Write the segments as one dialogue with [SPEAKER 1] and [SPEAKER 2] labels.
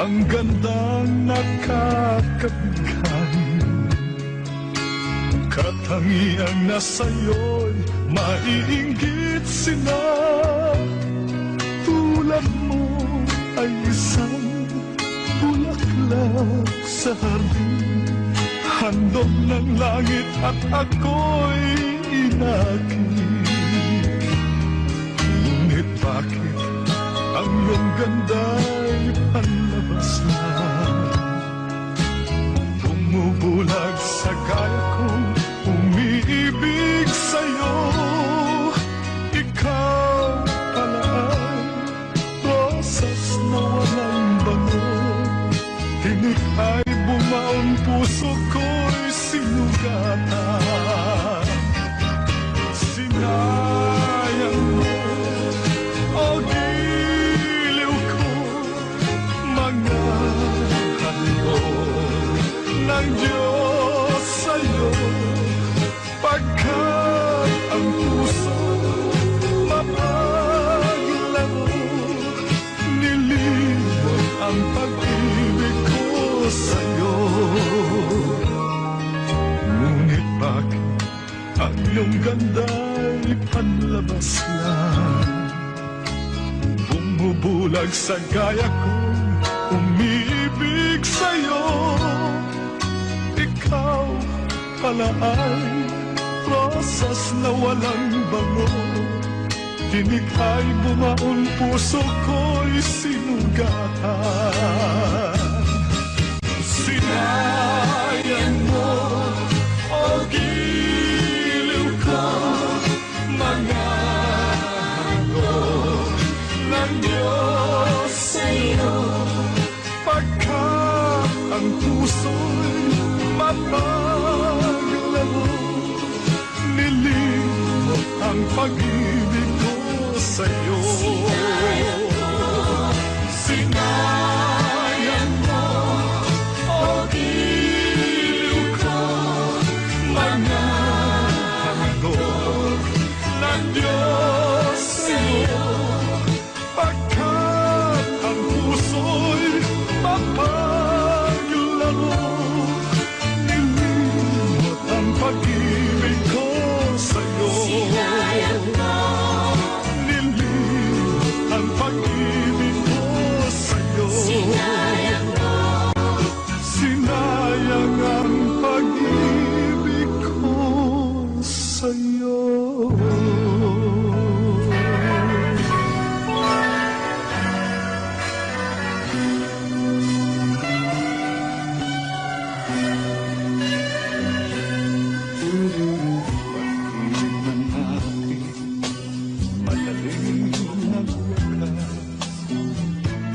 [SPEAKER 1] ang gandang nakakabigay. Katangiang na sa'yo'y maiinggit sila. Tulad mo ay isang bulaklak sa hardin, handog ng langit at ako'y inakit. Ngunit bakit ang iyong ganda'y panlabas na? Bumubulag sa kaya kong umiibig sa'yo. Ikaw pala ay rosas na walang bango. Tinik ay bumaon, puso ko'y sinugatan. Sinayang mo, o giliw ko, mga handog ng Diyos sa'yo. Pagkat ang puso mapaglaro, nilimot ang pag-ibig ko sa'yo. Ngunit bakit ang iyong ganda'y panlabas lang? Bumubulag sa gaya kong umiibig sa'yo. Ikaw pala ay rosas na walang bango. Tinik ay bumaon, puso ko'y sinugatan. Sinayang mo, o giliw ko, mga handog ng Diyos sa'yo. Pagkat ang puso'y mapaglaro, nilimot ang pag-ibig ko sa'yo. Sinayang mo, o giliw ko, mga handog ng Diyos sa'yo. Pagkat ang puso'y mapaglaro, nilimot ang pag-ibig ko sa'yo. Nilimot ang pag-ibig ko sa'yo. Sinayang ang pag-ibig ko sa'yo. Madaling nagwakas,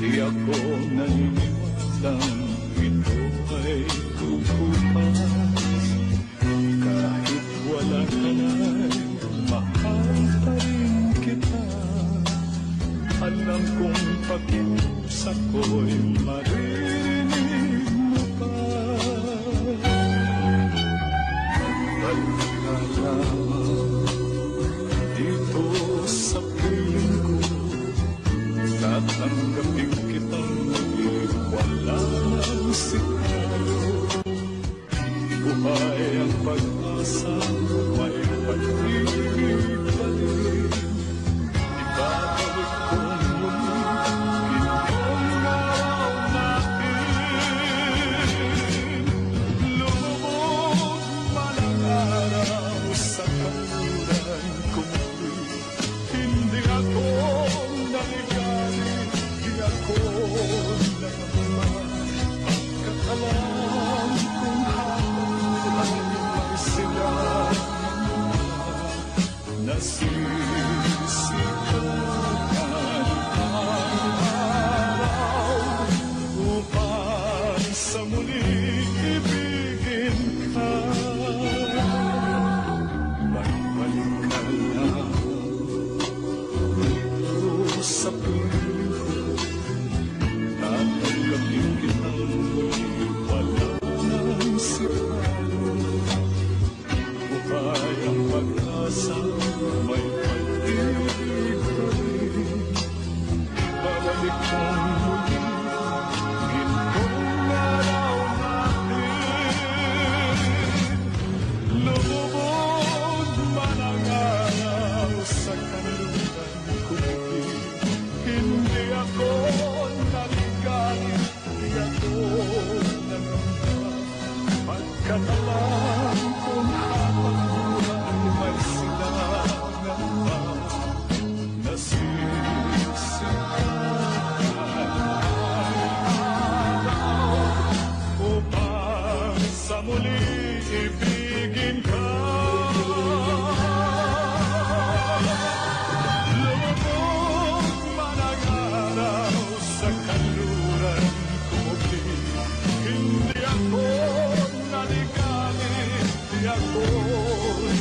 [SPEAKER 1] di ako naniniwalang ito ay kukupas. Kahit wala ka na'y mahal pa rin kita. Alam kong pag-iusap ko'y marinig mo pa. Pagkakala dito sa piling ko, tatanggapin kitang muli, wala nang sikalo. Buhay ang pag-asa, may pag-ibig pa rin. Ibabalik ko muli itong araw natin. Lumubog malang araw sa kaluran kong hindi ako naligalig, di ako nagmamahal. Pagkat alam kong habang ay may sila, ka na lang kung habang buhay may silangan pa. Nasisikat ang araw upang sa muli ibigin ka. Lumabog man ang araw sa kanluran ko muli. Hindi ako naligalig, di ako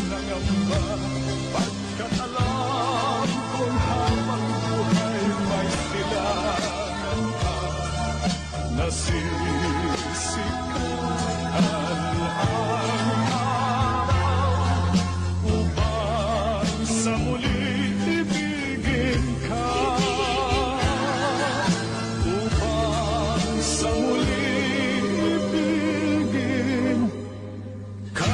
[SPEAKER 1] nangamba. Pagkat alam kong habang buhay may silangan pa. Nasisikat ang araw upang sa muli ibigin ka. Upang sa muli ibigin ka.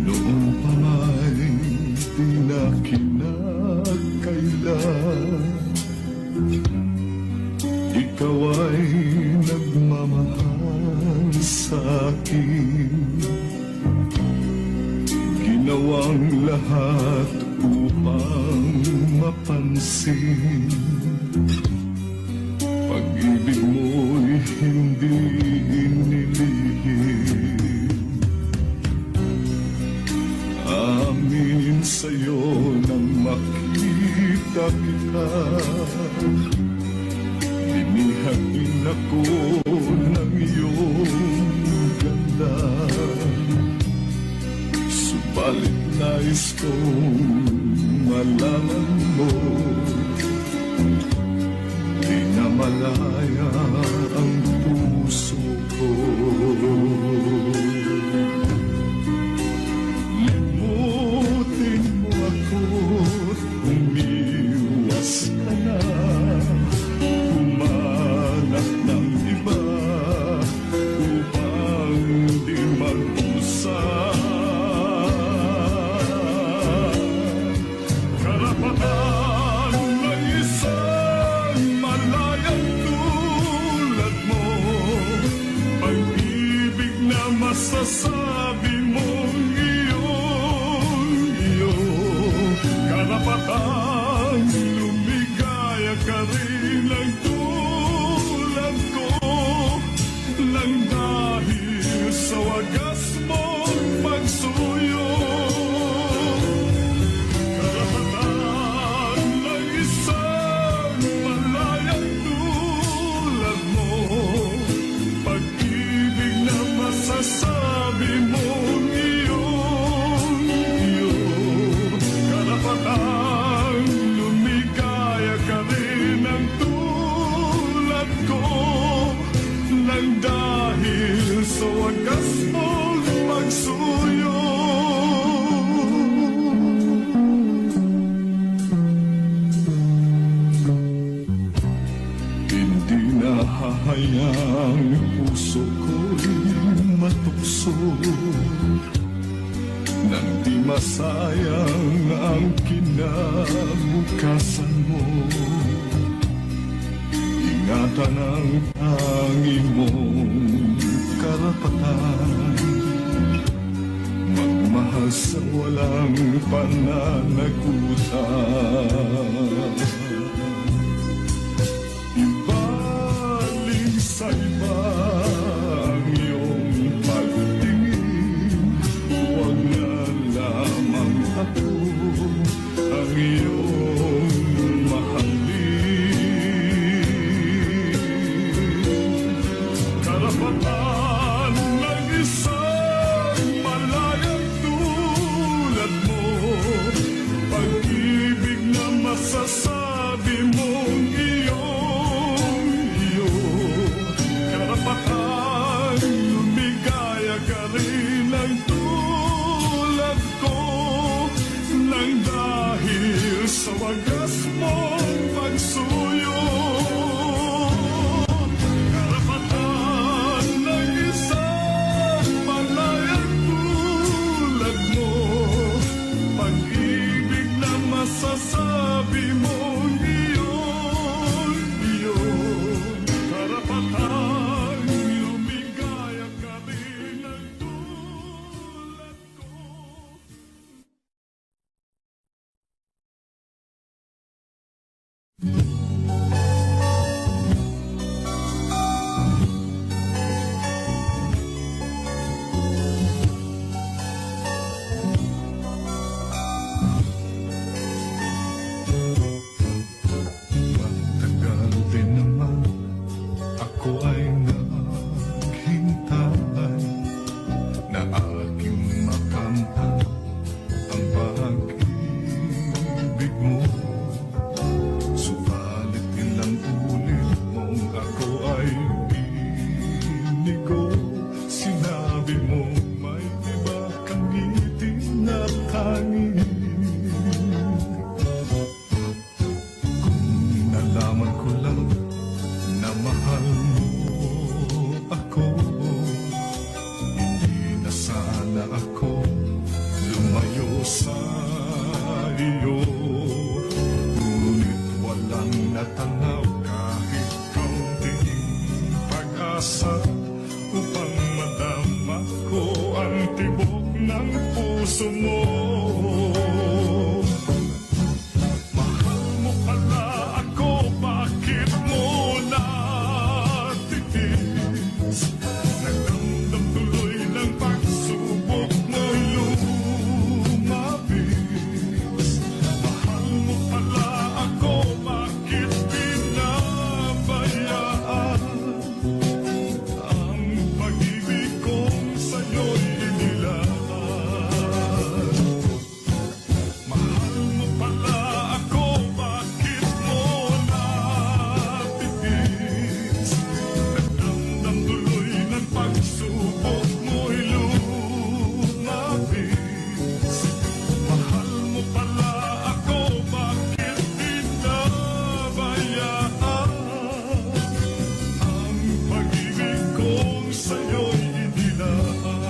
[SPEAKER 1] Noon pa may di na kinakailan, ikaw ay nagmamahal sa akin. Ginawang lahat upang mapansin. Pag-ibig mo'y hindi inilihim. Amin sa'yo nang makita kita. Binihain ako ng iyong ganda. Subalit nais kong malaman mo, di na malaya ang puso ko. Limutin mo ako't umiwas ka na. Humanap ng iba upang di mag-usap. Karapatan ng isang malayang tulad mo. Pag-ibig na masasabi mong iyo. Karapatan lumigaya ka rin ang tulad ko. Nang dahil sa wagas mong pagsuyo. Karapatan ng isang malayang tulad mo. Pag-ibig na masasabi mong iyo. Karapatan lumigaya ka rin ang tulad ko. Nang dahil sa wagas mong pagsuyo. Hindi na hahayang puso ko'y matukso. Nang di masayang ang kinabukasan mo. Ingatan ang tangi mong karapatan. Magmahal sa walang pananagutan. Ibaling sa iba ang iyong pagtingin. Huwag na lamang ako ang iyong mahalin. Karapatan ng isang malayang tulad mo. Pag-ibig na masasabi mong iyo. pag-asa upang madama ko ang tibok ng puso mo. Mahal mo pala ako, bakit mo natitis? Nagdamdam tuloy ng pagsubok mo'y lumabis. Mahal mo pala ako, bakit pinabayaan? Ang pag-ibig kong sa'yo'y inilaan. Mahal mo pala ako, bakit mo natitis? Nagdamdam tuloy ng pagsubok mo'y lumabis. Mahal mo pala ako, bakit pinabayaan? Ang pag-ibig kong sa'yo'y inilaan.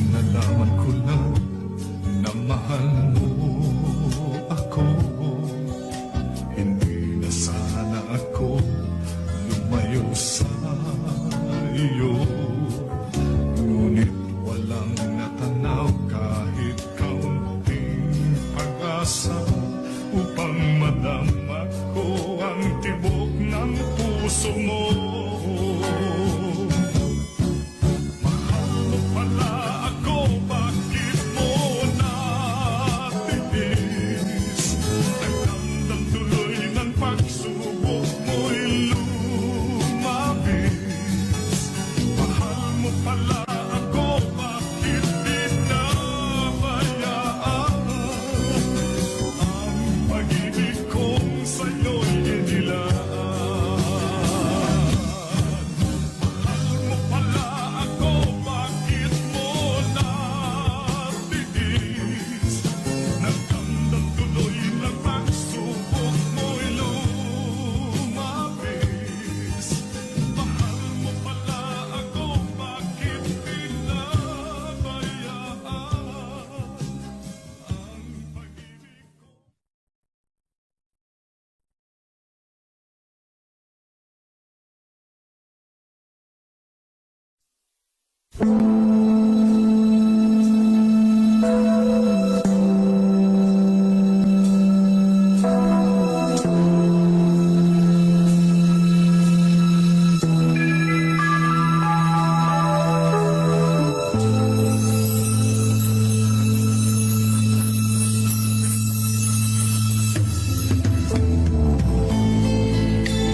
[SPEAKER 1] Nalaman ko lang na mahal mo ako. Hindi na sana ako lumayo sa iyo. Ngunit walang natanaw kahit kaunting pag-asa upang madama ko ang tibok ng puso mo. Mahal mo pala ako, bakit mo natitis? Nagdamdam tuloy ng pagsubok mo'y lumabis. Mahal mo pala ako, bakit pinabayaan? Ang pag-ibig kong sa'yo'y inilaan. Mahal mo pala ako, bakit mo natitis? Nagdamdam tuloy ng pagsubok mo'y lumabis. Mahal mo pala ako, bakit pinabayaan? Ang pag-ibig ko.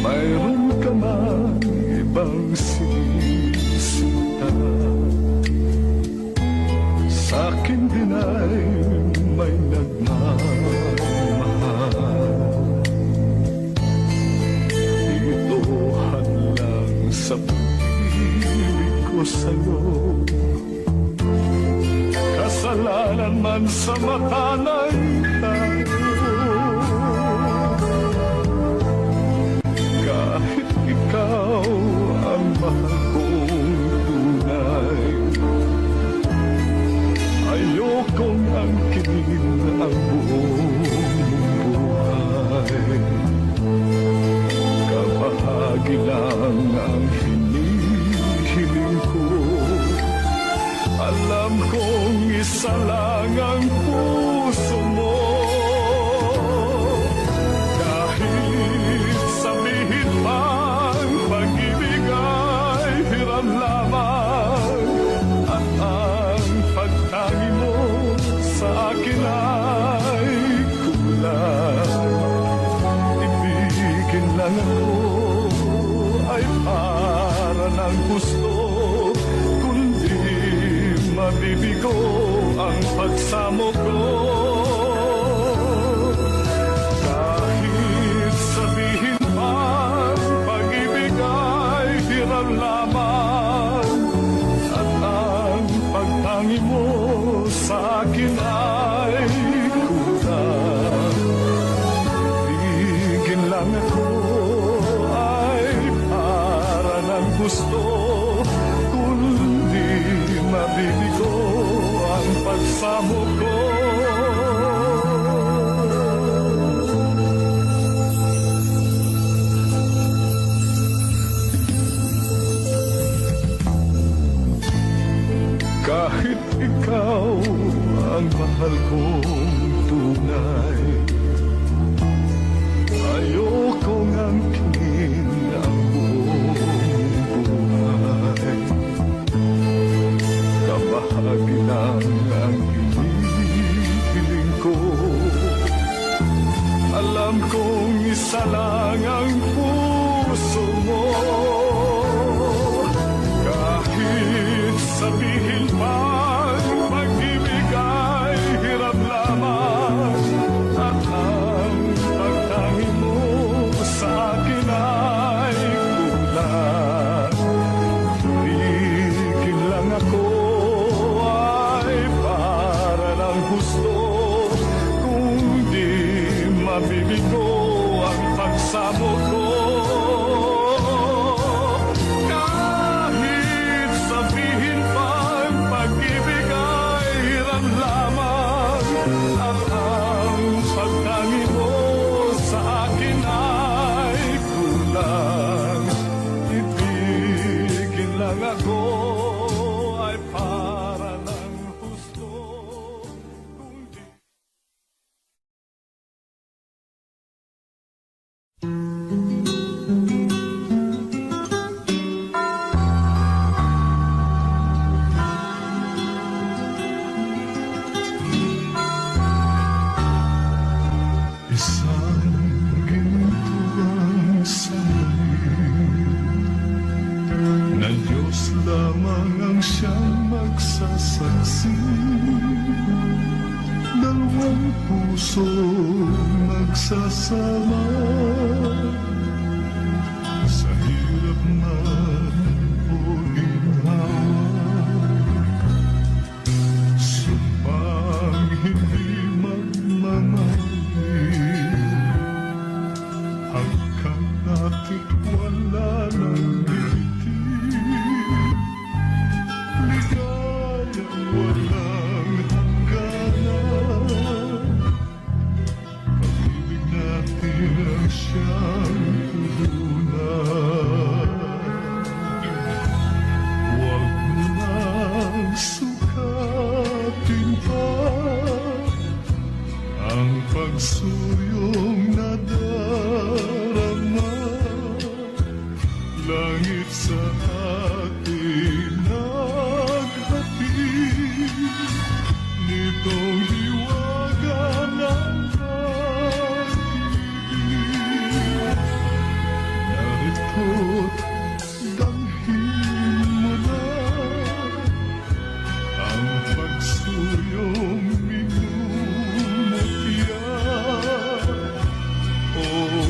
[SPEAKER 1] Mayroon ka mang ibang sinisita? Sa'kin din ay may nagmamahal. Dito hadlang sa pag-ibig ko sa'yo. Kasalanan man sa mata ng tao. Kahit ikaw ang mahal kong tunay, ayokong angkin ang buong buhay. Kabahagi lang ang hinihiling ko. Alam kong isa lang ang puso mo. Kahit sabihin pang pag-ibig ay hiram lamang, at ang pagtangi mo sa akin ay kulang. Ibigin lang ako ay para ng gusto, kundi mabibigo ang pagsamo ko. Kahit sabihin pang pag-ibig ay hiram lamang, at ang pagtangi mo sa akin ay kulang. Bigyan lang ako ay para ng gusto, kundi mabibigo ang pagsamo ko. kong tunay. Ayokong angkin ang buong buhay. Kabahagi lang ang hinihiling ko. Alam kong isa lang ang puso mo. Kahit sabihin pang pag-ibig ay hirap lamang, at ang pagtangi mo sa akin ay kulang. Tumigil lang ako ay para ng gusto, kung di mabibigo ang pagsamo ko. Kahit sabihin pang pag-ibig ay hirap lamang, at ang pagtangi mo sa akin ay kulang. Ibigin lang ako ay para ng gusto, kung di isang gintuang salamin na Diyos lamang ang siyang magsasaksi. Dalawang puso magsasama sa hirap man o ginhawa. Sumpang hindi magmamahal hanggang natin wala ng ngiti. Ligayang walang hangganan, pag-ibig natin ang siyang puhunan. Huwag mo nang sukatin pa ang pagsuryong nadarama. Langit sa atin naghatid nitong hiwaga ng pag-ibig. Narito't damhin mo na ang pagsuryong minumutya. Oh,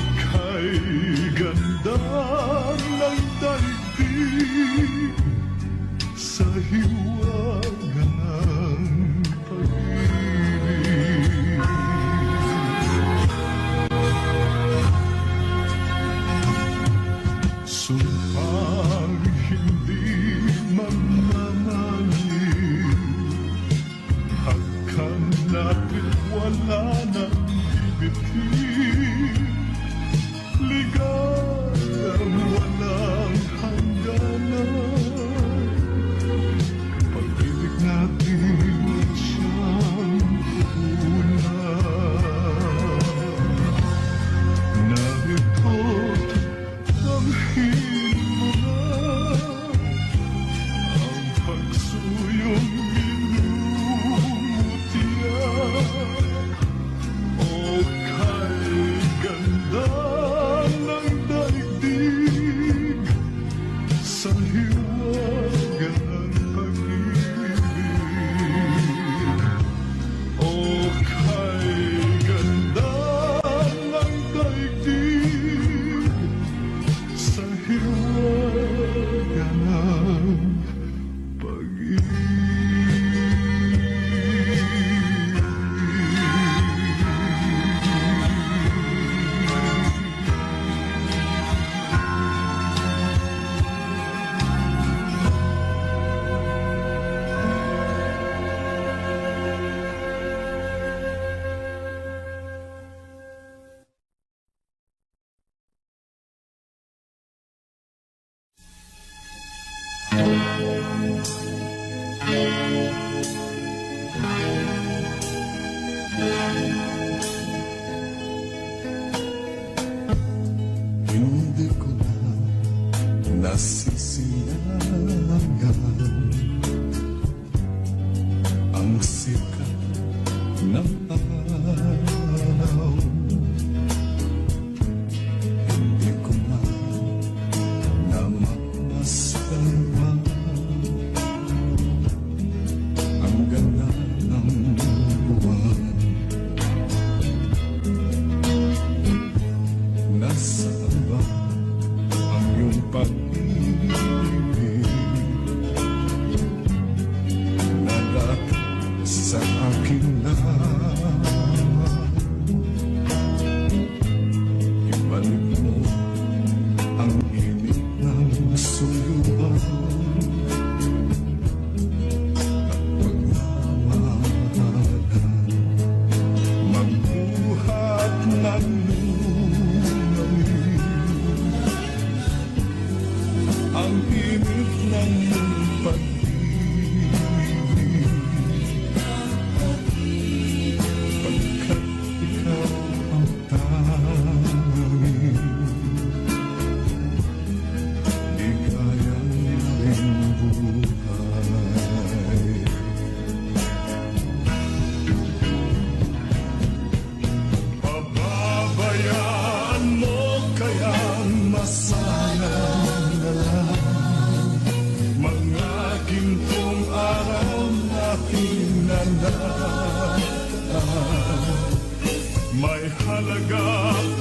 [SPEAKER 1] May halaga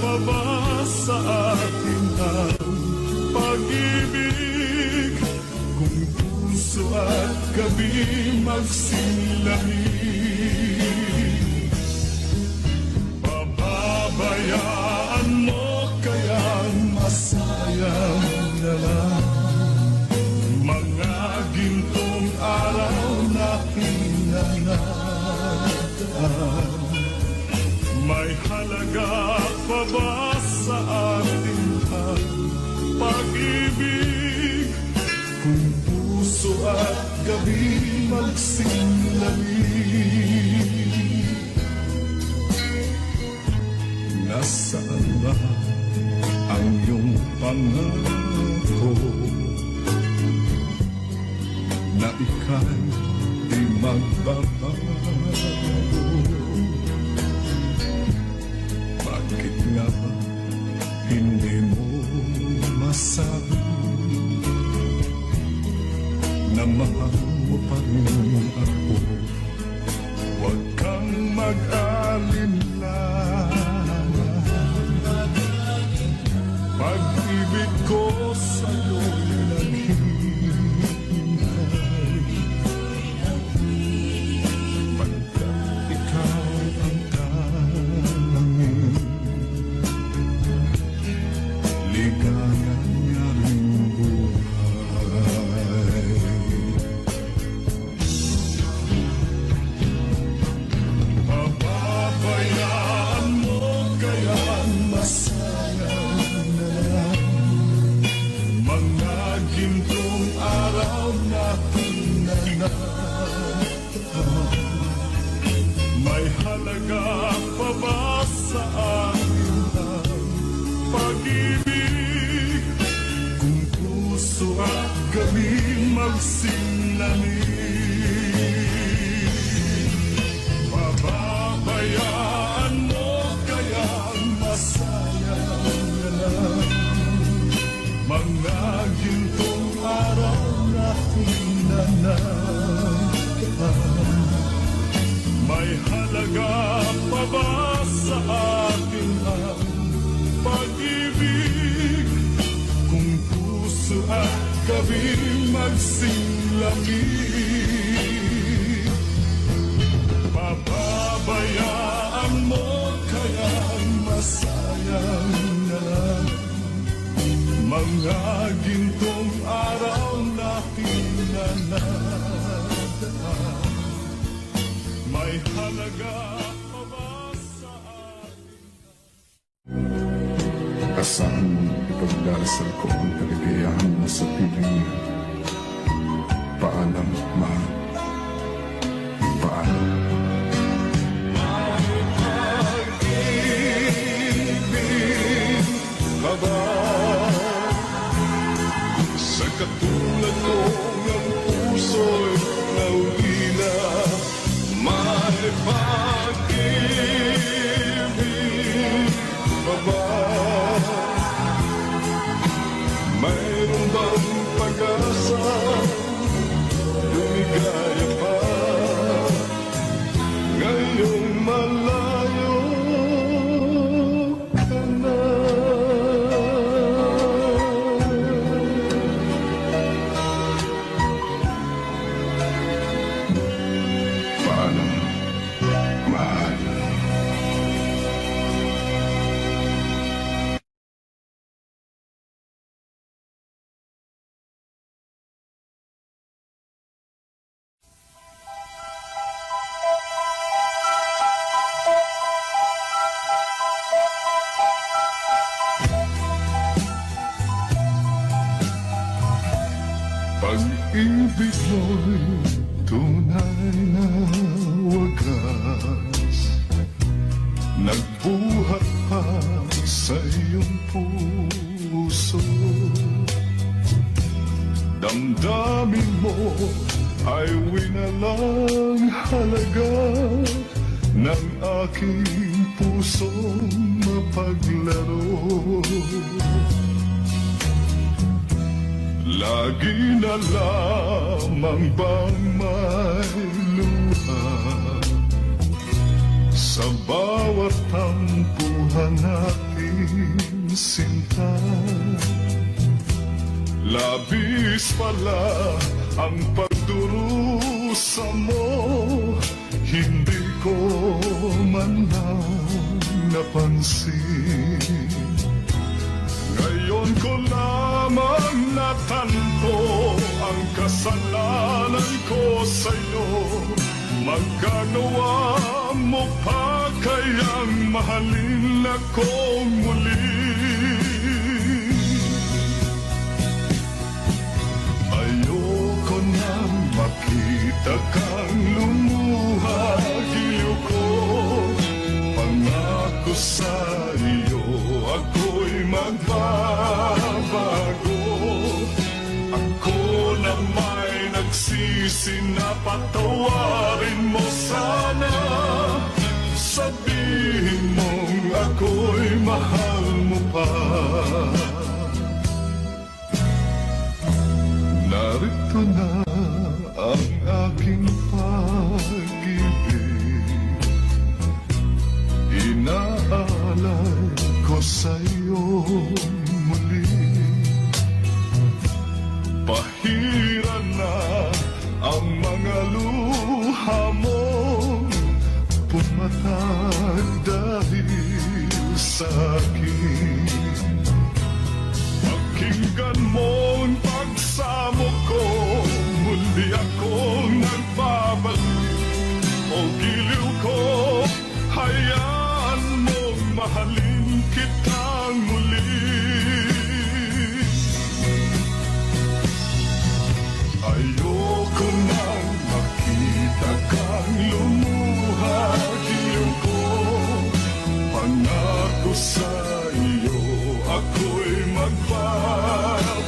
[SPEAKER 1] pa ba sa atin ang pag-ibig? Kung puso at gabi magsilamig, pababayaan mo kayang masayang na lang mga gintong araw na hinangaan. May halaga pa ba sa ating pag-ibig? Kung puso at gabi magsilamig, nasaan ba ang iyong pangako na ika'y di magbabago? Bakit nga ba hindi mo masabi na mahal mo pa rin ako? Huwag kang mag-alinlangan, pag-ibig ko sa'yo'y naghihintay, pagkat ikaw ang tanging ligaya niya ring buhay. Pababayaan mo kaya masayang na lang mga gintong araw na hinangaan. May halaga pa ba sa akin ang pag-ibig? Kung puso at gabi magsilamig, pababayaan mo kaya masayang na lang mga gintong araw na hinangaan. May halaga pa ba sa atin ang pag-ibig? Kung puso at gabi magsilamig, pababayaan mo kaya masayang na lang mga gintong araw na hinangaan. May halaga pa ba sa atin?
[SPEAKER 2] Asahan mong ipagdarasal ko ang kaligayahan mo sa piling niya. Paalam, mahal. Paalam.
[SPEAKER 1] Pag-ibig ka ba sa katulad ko ng puso'y naulila? May pag-ibig ka ba? Mayroon bang pag-asa? Lumigaya pa ngayong malayo ka na.
[SPEAKER 2] Paalam, mahal.
[SPEAKER 1] Pag-ibig mo'y tunay na wagas, nagbuhat pa sa iyong puso. Damdamin mo ay winalang halaga ng aking pusong mapaglaro. Lagi na lamang bang may luha sa bawat ang aking sinta. Labis pala ang pagdurusa mo, hindi ko man lang napansin. Ngayon ko lamang natanto ang kasalanan ko sa'yo. Magkagawa mo pa kayang mahalin ako muli? Ayoko nang makita kang lumuha, giliw ko. Pangako sa iyo, ako'y magbabago. Ako na may nagsisi na patawarin mo sana. Sabihin mong ako'y mahal mo pa. Narito na ang aking pag-ibig, inaalay ko sa'yo muli. Pahira na ang mga luha mo, pumatag dahil sa akin. Pakinggan mo ang pagsamo ko, muli akong nagbabalik. O giliw ko, hayaan mong mahalin kitang muli. Ayoko nang makita kang lumuha, giliw ko. Pangako sa iyo, ako'y magbabago.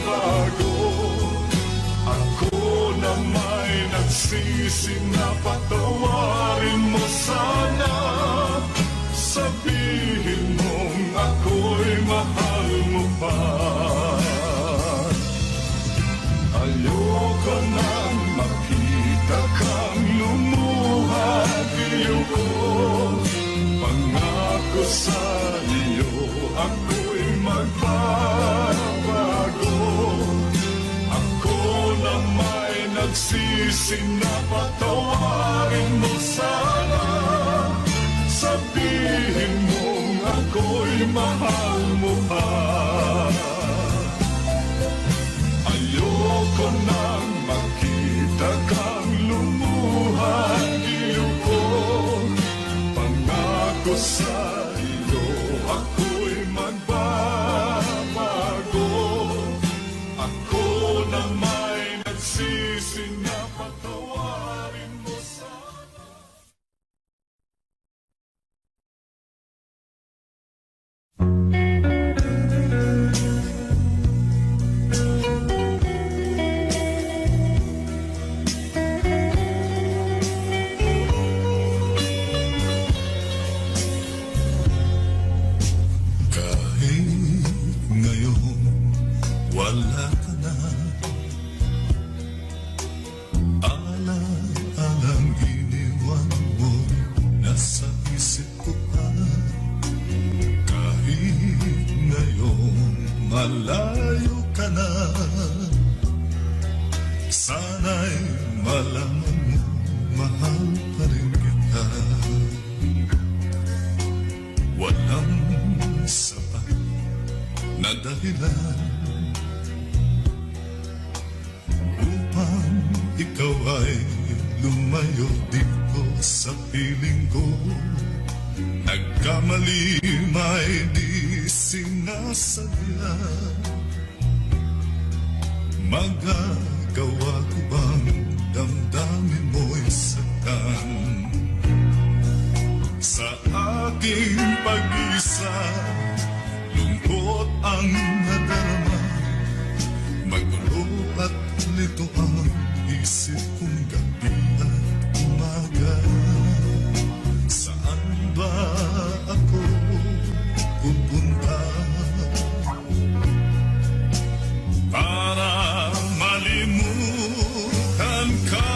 [SPEAKER 1] Ako na may nagsisi na patawarin mo sana. Sabihin mong ako'y mahal mo pa. Ayoko nang makita kang lumuha, giliw ko. Pangako sa iyo, ako'y magbabago. Ako na may nagsisi na patawarin mo sana. Sabihin mong ako'y mahal mo pa. Ayoko nang makita kang lumuha, giliw ko. Pangako sa iyo, ako'y magbabago. Ako na may nagsisi na patawarin mo sana. Wala ka na, alang-alang iniwan mo, nasa isip ko pa. Kahit ngayon malayo ka na, sana'y malaman mo, mahal pa rin kita. Walang sapat na dahilan ikaw ay lumayo dito sa piling ko. Nagkamali may di sinasadya. Magagawa ko bang damdamin mo'y saktan? Sa aking pag-isa, lungkot ang nadarama. Magulo at lito ang isip kong gabi at umaga. Saan ba ako pupunta? Para malimutan ka.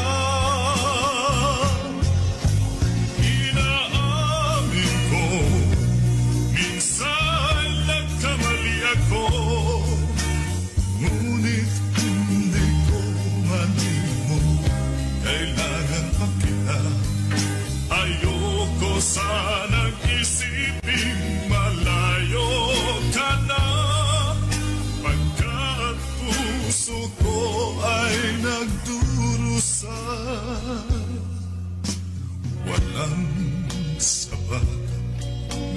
[SPEAKER 1] Inaamin ko, minsan isiping malayo ka na, pagkat puso ko ay nagdurusa. Walang sapat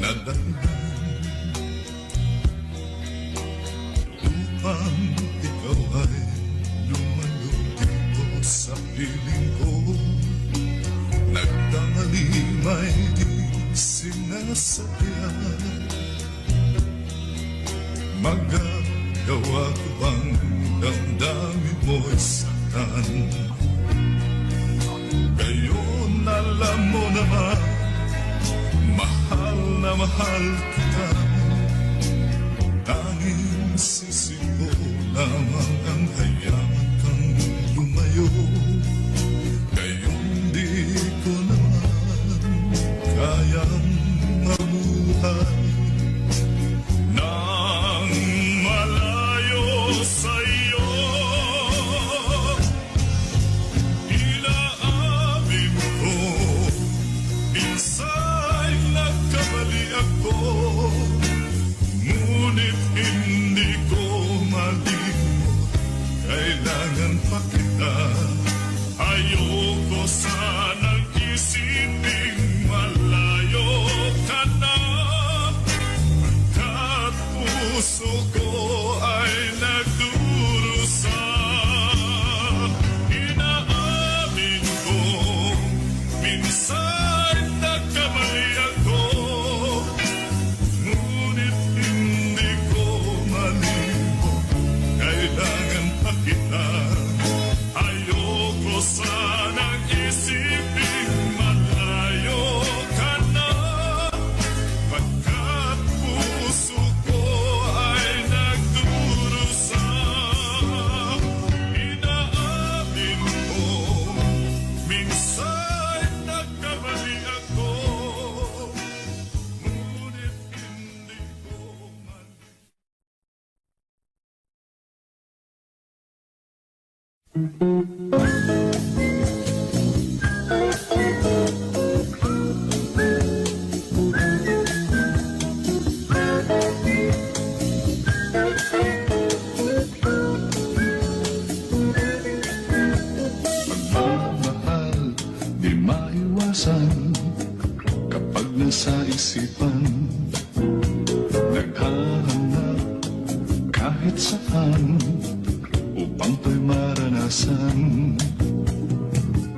[SPEAKER 1] na dahilan upang ikaw ay lumayo dito sa piling ko. Nagtamali may di sinasadya, magagawa ko bang damdamin mo'y saktan? Ngayon alam mo naman, mahal na mahal kita. Tanging sisi ko lamang ang hayaan kang lumayo. Ngayon di ko naman kayang mabuhay nang malayo sa'yo. Inaamin ko, minsan nagkamali ako, ngunit hindi ko malimot, kailangan pa kita. Ayoko sanang isiping malayo ka na, pagkat puso ko ay nagdurusa. Inaamin ko, minsan nagkamali ako, ngunit hindi ko malimot, kailangan pa kita. Ayoko sanang isiping malayo ka na, pagkat puso ko ay nagdurusa. Inaamin ko, minsan nagkamali ako, ngunit hindi ko
[SPEAKER 2] Pagmamahal di maiwasan kapag nasa isipan. Naghahanap kahit saan upang to'y maranasan.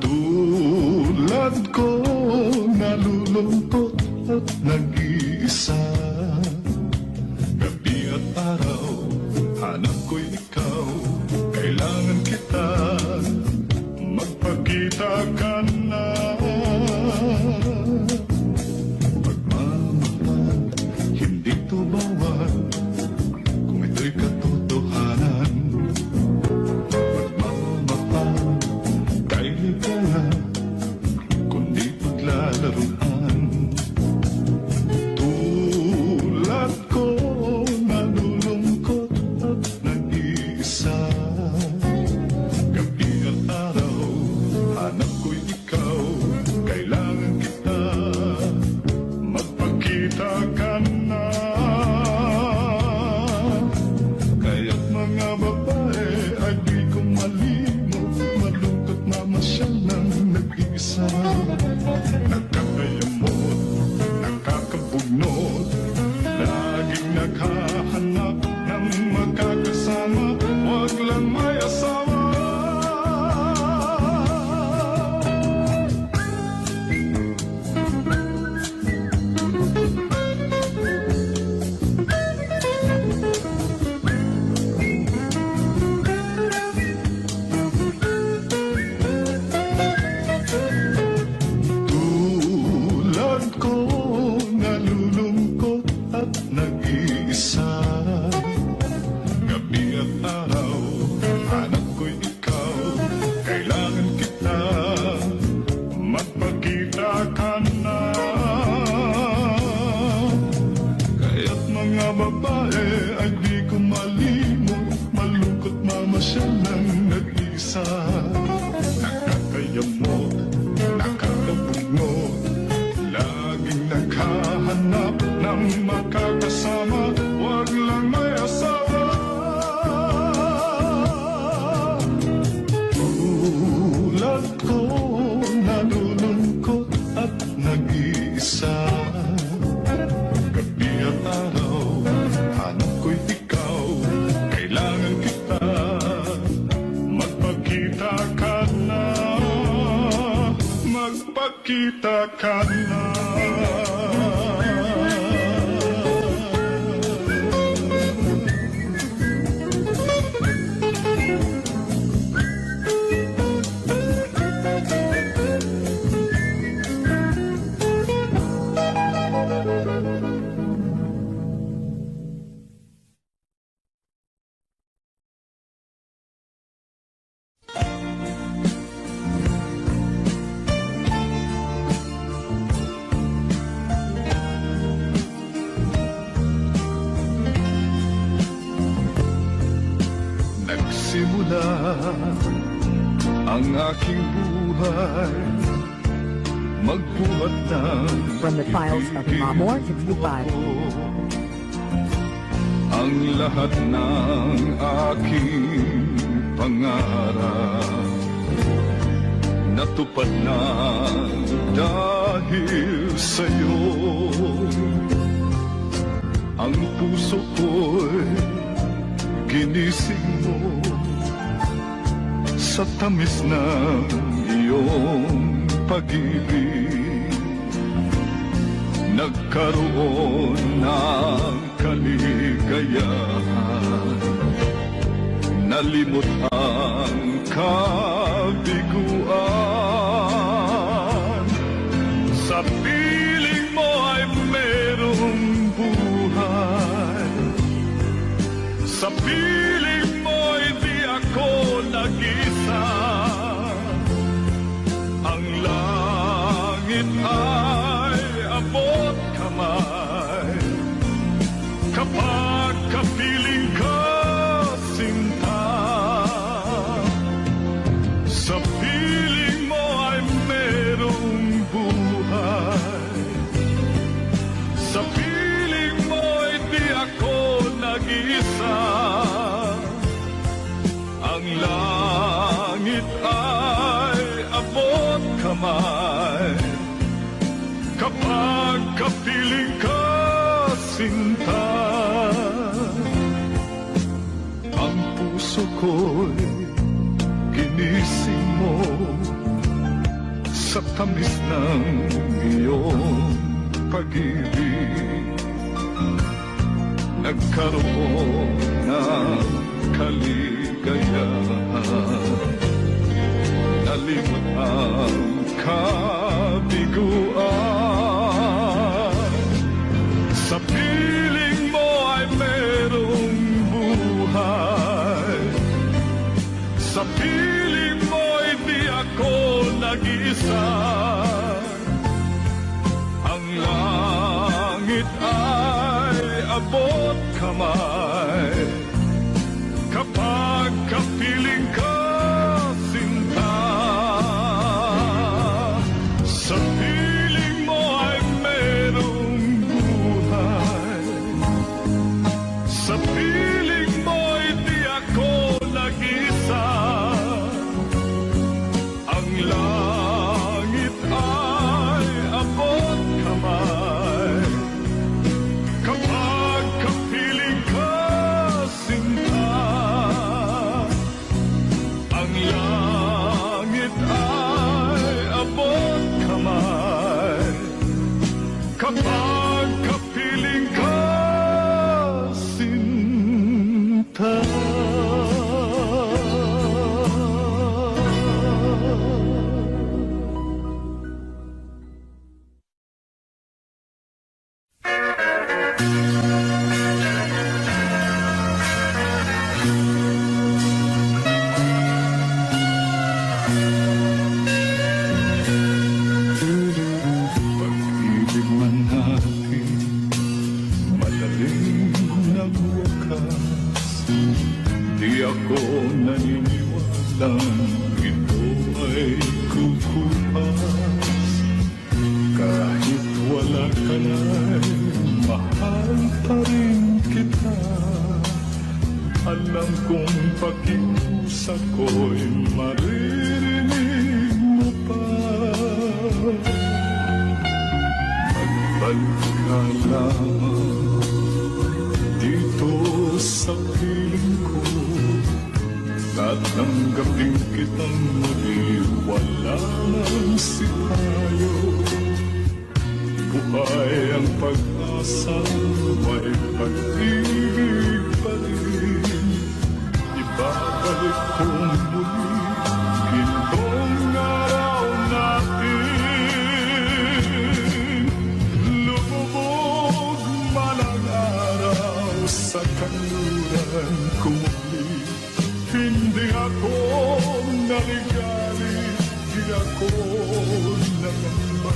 [SPEAKER 2] Tulad ko nalulungkot at nag-iisa, gabi at araw hanap ko'y ikaw, kailangan kita, magpakita ka na. Pagmamahal, hindi to bawal kung ito'y katotohanan. Pagmamahal, kay ligaya, kundi paglalaruan. Tulad ko, nalulungkot at nag-iisa, gabi at araw hanap ko'y ikaw, kailangan kita, magpakita ka na. Kaya't mga babae ay di ko malimot, malungkot na masyal ng nag-iisa. Nagkakayamot, nakakabugnot, laging naghahanap ng magkakasama, wag lang may asawa. lang makakasama, wag lang may asawa. Tulad ko, nalulungkot at nag-iisa. Gabi at araw, hanap ko'y ikaw, kailangan kita. Magpakita ka na, magpakita ka na. Nagsimula ang aking buhay, magbuhat ng
[SPEAKER 3] From the files of Mamor 65.
[SPEAKER 2] ang lahat ng aking pangarap natupad na dahil sa'yo. Ang puso ko'y ginising mo sa tamis ng iyong pag-ibig. Nagkaroon ng kaligayahan, nalimot ang kabiguan. Sa piling mo ay merong buhay, sa piling mo hindi ako nag-isa. Ang langit ay abot kamay kapag kapiling ka, sinta. Sa piling mo ay merong buhay, sa piling mo hindi ako nag-isa. Ang langit ay abot kamay kapag kapiling ka, sinta. Ang puso ko'y ginising mo sa tamis ng iyong pag-ibig. Nagkaroon ng kaligayahan, nalimot ang kabiguan. Sa piling mo ay merong buhay, sa piling mo hindi ako nag-isa. Ang langit ay abot kamay kapag kapiling ka, sinta. Sa piling mo ay merong buhay, sa piling mo hindi ako nag-isa. Ang langit ay abot kamay kapag kapiling ka, sinta. Ang langit ay abot kamay kapag kapiling ka, sinta. Pag-ibig man natin malalim ng wakas, di ako naniniwalang ito ay kukupas. Kahit wala ka na'y mahal mahal pa rin kita. Alam kong pakiusap ko'y maririnig mo pa. Magbalik ka lamang dito sa piling ko, at tanggapin kitang muli, wala nang si tayo. Buhay ang pag-asa, may pag-ibig pa rin. Ibabalik kong muli, gintong araw natin. Lumubog man ang araw sa kanluran ko muli. Hindi ako naligali, di ako nangamba.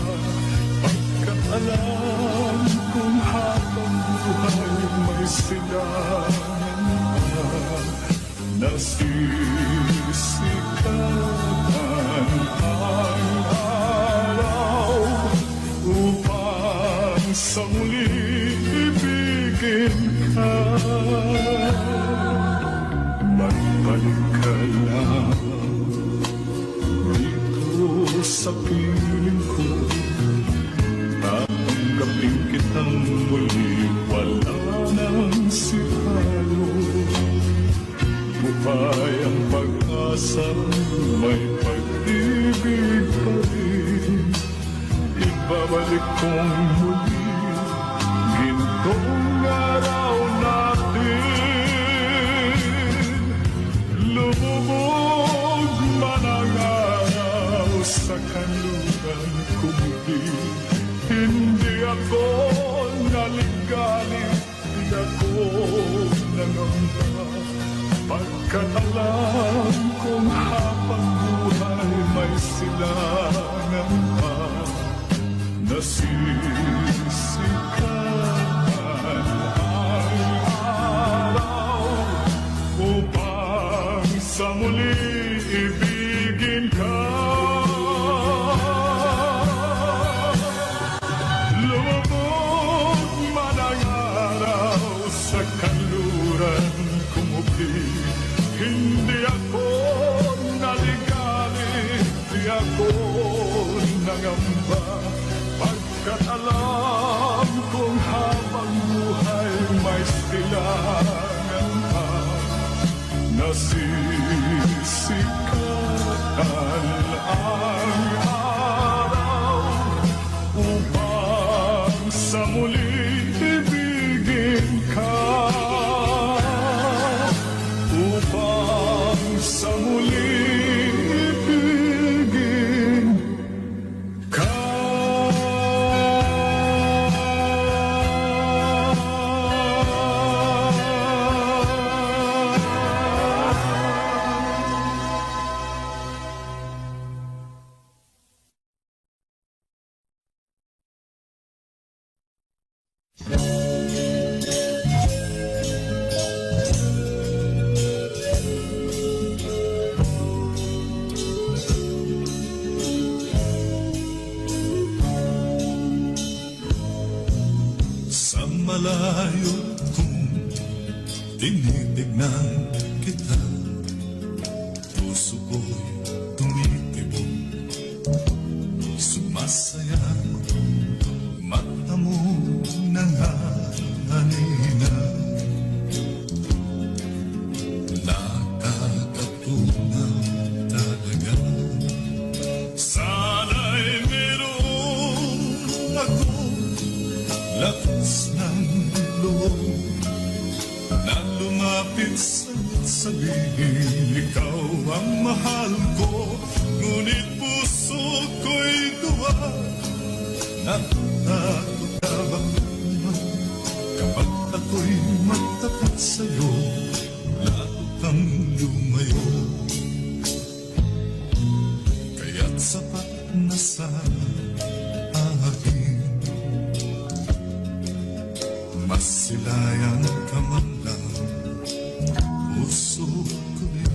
[SPEAKER 2] Pagkat alam kong habang buhay may silangan pa, nasisikatan ang araw upang sa muli ibigin ka. Magbalik ka lang dito sa piling ko, tatanggapin kitang muli, wala nang si tayo. Buhay ang pag-asa, may pag-ibig pa rin. Ibabalik kong muli, gintong araw natin. Lumubog man ang araw sa kanluran ko muli. Hindi ako naligali, di ako nangamba. Pagkat alam kong habang buhay may silangan pa, nasisikatan ang araw upang sa muli ibigin ka. Lumubog man ang araw sa kanluran ko muli. Hindi ako naligali, di ako nangamba. Pagkat alam kong habang buhay may silangan pa, nasisikatan ang araw upang sa muli ibigin ka. Upang sa muli ibigin ka. Sa malayo kong tinitignan kita, puso ko'y tumitibok, sumasaya, mata mo nangangalina. Nakakatunaw talaga, sana'y meron ako lakas ng loob na lumapit sa'yo't sabihin ikaw ang mahal ko. Ngunit puso ko'y duwa, natatakot ka ba kapag ako'y magtapat sa'yo, lalo kang lumayo. Kaya't sapat na sa akin, masilayan ka man lang, puso ko'y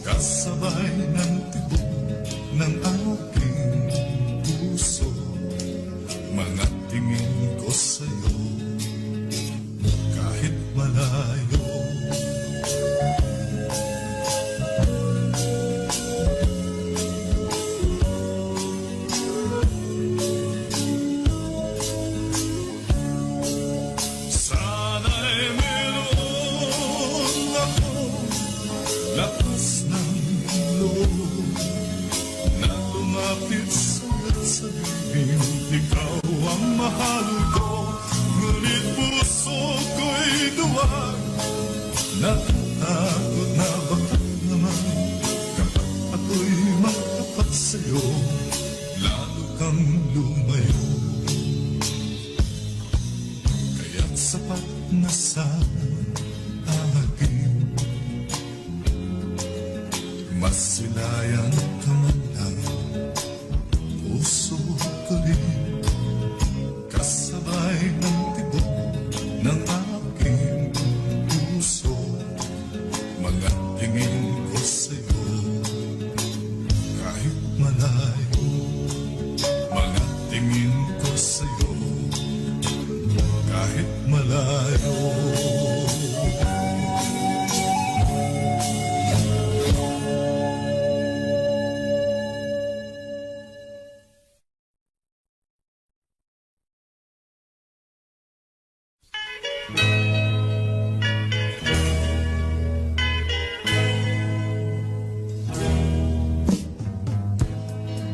[SPEAKER 2] kasabay ng tibok ng aking puso. Mga tingin ko sa'yo Natatakot na baka naman kapag ako'y matapat sa'yo, lalo kang lumayo. Kaya't sapat na sa akin, masilayan ka man lang, puso ko rin, kasabay ng tibok ng aking puso. Mga tingin ko sa'yo, kahit malayo, mga tingin ko sa'yo, kahit malayo.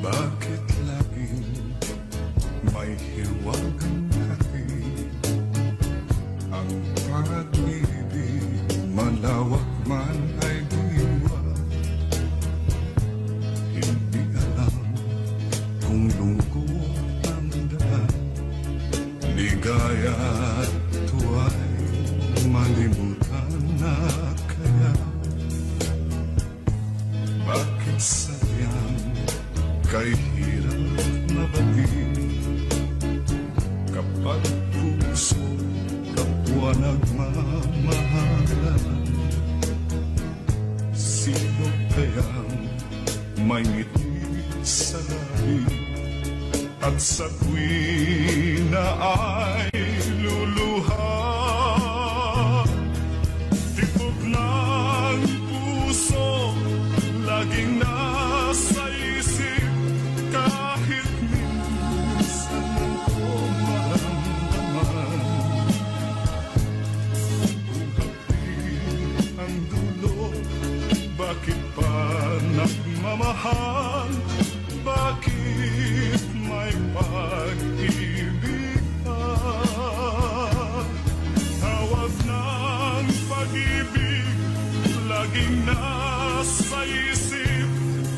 [SPEAKER 2] Bakit laging may hiwagang hatid ang pag-ibig? Malawak man ay diwa, hindi alam kung lungkot ang daan. Ligaya at tuwa'y malimutan na kaya. Bakit sayang kay hirap na batid kapag puso kapwa nagmamahalan? Sino kayang may ngiti sa labi at sa tuwi na ay luluha? Tibok ng puso laging nasa isip, kahit minsan ko maramdaman. Kung ang dulo, bakit pa nagmamahal? Bakit may pag-ibig ka? Tawag ng pag-ibig laging nasa isip,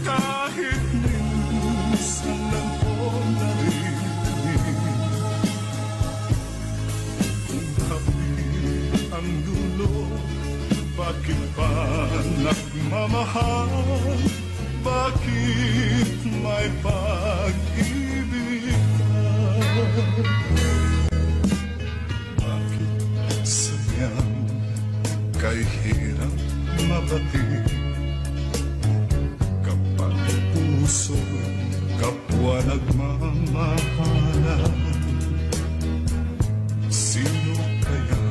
[SPEAKER 2] kahit minsan lang ko narinig. Kung hapit ang dulo, bakit pa nagmamahal? Bakit may pag-ibig ka? Bakit sayang kay hirap mabatid kapag puso kapwa nagmamahalan? Sino kaya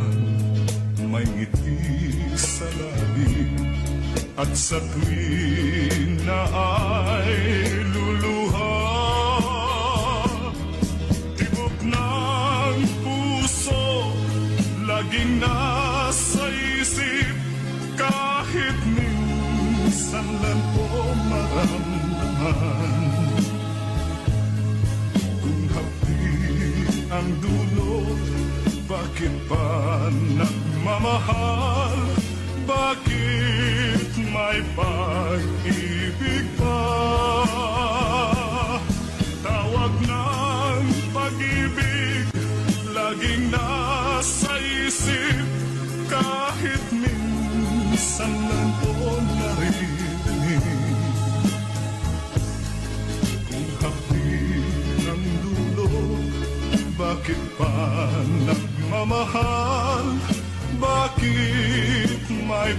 [SPEAKER 2] may ngiti sa labi at sa tuwi na ay luluha? Tibok ng puso laging nasa isip, kahit minsan lang ko maramdaman. Kung hapit ang dulo, bakit pa nagmamahal? Bakit may pag-ibig pa? Tawag ng pag-ibig laging nasa isip, kahit minsan lang ko narinig. Kung hapit ang dulo, bakit pa nagmamahal? Bakit may